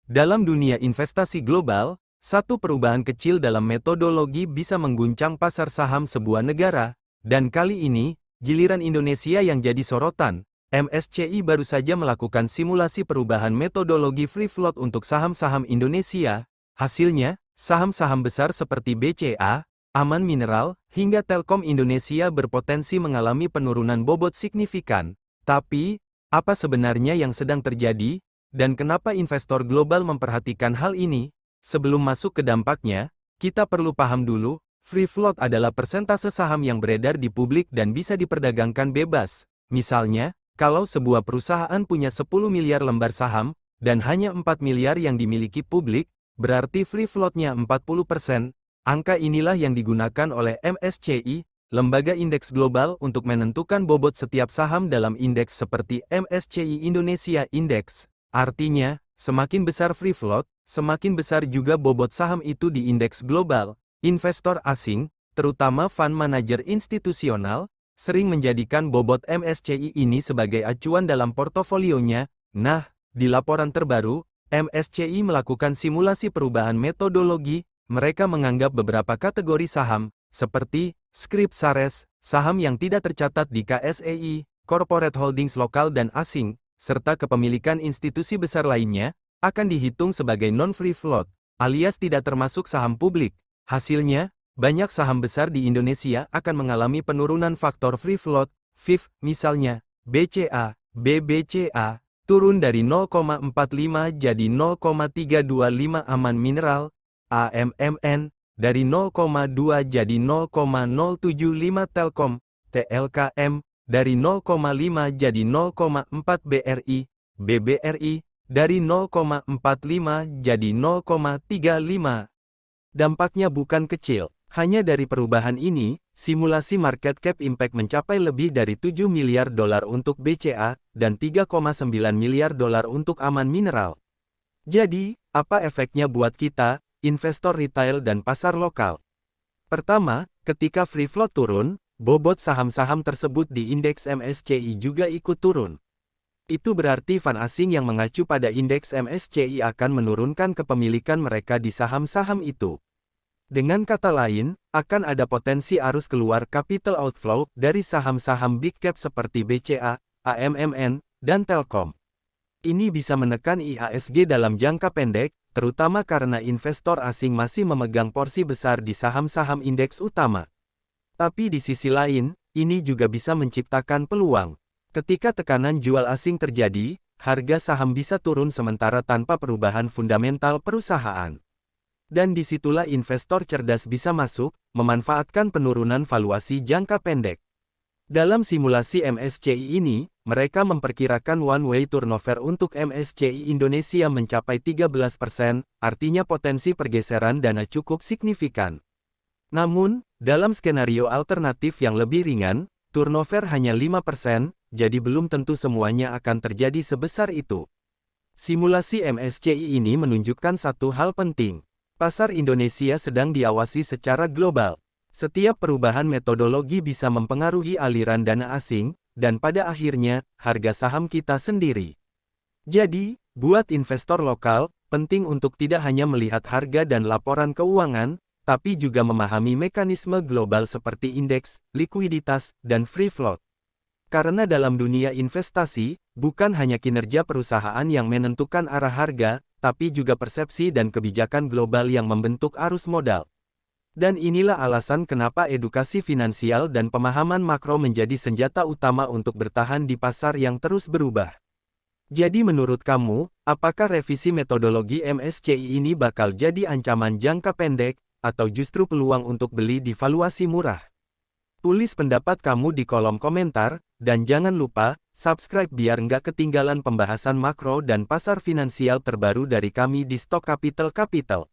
Dalam dunia investasi global, satu perubahan kecil dalam metodologi bisa mengguncang pasar saham sebuah negara, dan kali ini, giliran Indonesia yang jadi sorotan. MSCI baru saja melakukan simulasi perubahan metodologi free float untuk saham-saham Indonesia. Hasilnya, saham-saham besar seperti BCA, Aman Mineral, hingga Telkom Indonesia berpotensi mengalami penurunan bobot signifikan. Tapi, apa sebenarnya yang sedang terjadi? Dan kenapa investor global memperhatikan hal ini? Sebelum masuk ke dampaknya, kita perlu paham dulu, free float adalah persentase saham yang beredar di publik dan bisa diperdagangkan bebas. Misalnya, kalau sebuah perusahaan punya 10 miliar lembar saham, dan hanya 4 miliar yang dimiliki publik, berarti free float-nya 40%. Angka inilah yang digunakan oleh MSCI, lembaga indeks global untuk menentukan bobot setiap saham dalam indeks seperti MSCI Indonesia Index. Artinya, semakin besar free float, semakin besar juga bobot saham itu di indeks global. Investor asing, terutama fund manager institusional, sering menjadikan bobot MSCI ini sebagai acuan dalam portofolionya. Nah, di laporan terbaru, MSCI melakukan simulasi perubahan metodologi. Mereka menganggap beberapa kategori saham, seperti Scrip Sares, saham yang tidak tercatat di KSEI, corporate holdings lokal dan asing, serta kepemilikan institusi besar lainnya, akan dihitung sebagai non-free float, alias tidak termasuk saham publik. Hasilnya, banyak saham besar di Indonesia akan mengalami penurunan faktor free float, FIF, misalnya, BCA, BBCA, turun dari 0,45 jadi 0,325 Aman Mineral, AMMN, dari 0,2 jadi 0,075 Telkom, TLKM, dari 0,5 jadi 0,4 BRI, BBRI, dari 0,45 jadi 0,35. Dampaknya bukan kecil. Hanya dari perubahan ini, simulasi market cap impact mencapai lebih dari 7 miliar dolar untuk BCA, dan 3,9 miliar dolar untuk Aman Mineral. Jadi, apa efeknya buat kita, investor retail dan pasar lokal? Pertama, ketika free float turun, bobot saham-saham tersebut di indeks MSCI juga ikut turun. Itu berarti fund asing yang mengacu pada indeks MSCI akan menurunkan kepemilikan mereka di saham-saham itu. Dengan kata lain, akan ada potensi arus keluar capital outflow dari saham-saham big cap seperti BCA, AMMN, dan Telkom. Ini bisa menekan IHSG dalam jangka pendek, terutama karena investor asing masih memegang porsi besar di saham-saham indeks utama. Tapi di sisi lain, ini juga bisa menciptakan peluang. Ketika tekanan jual asing terjadi, harga saham bisa turun sementara tanpa perubahan fundamental perusahaan. Dan disitulah investor cerdas bisa masuk, memanfaatkan penurunan valuasi jangka pendek. Dalam simulasi MSCI ini, mereka memperkirakan one-way turnover untuk MSCI Indonesia mencapai 13%, artinya potensi pergeseran dana cukup signifikan. Namun, dalam skenario alternatif yang lebih ringan, turnover hanya 5%, jadi belum tentu semuanya akan terjadi sebesar itu. Simulasi MSCI ini menunjukkan satu hal penting. Pasar Indonesia sedang diawasi secara global. Setiap perubahan metodologi bisa mempengaruhi aliran dana asing, dan pada akhirnya, harga saham kita sendiri. Jadi, buat investor lokal, penting untuk tidak hanya melihat harga dan laporan keuangan, tapi juga memahami mekanisme global seperti indeks, likuiditas, dan free float. Karena dalam dunia investasi, bukan hanya kinerja perusahaan yang menentukan arah harga, tapi juga persepsi dan kebijakan global yang membentuk arus modal. Dan inilah alasan kenapa edukasi finansial dan pemahaman makro menjadi senjata utama untuk bertahan di pasar yang terus berubah. Jadi menurut kamu, apakah revisi metodologi MSCI ini bakal jadi ancaman jangka pendek, atau justru peluang untuk beli di valuasi murah? Tulis pendapat kamu di kolom komentar, dan jangan lupa, subscribe biar nggak ketinggalan pembahasan makro dan pasar finansial terbaru dari kami di Stock Capital Capital.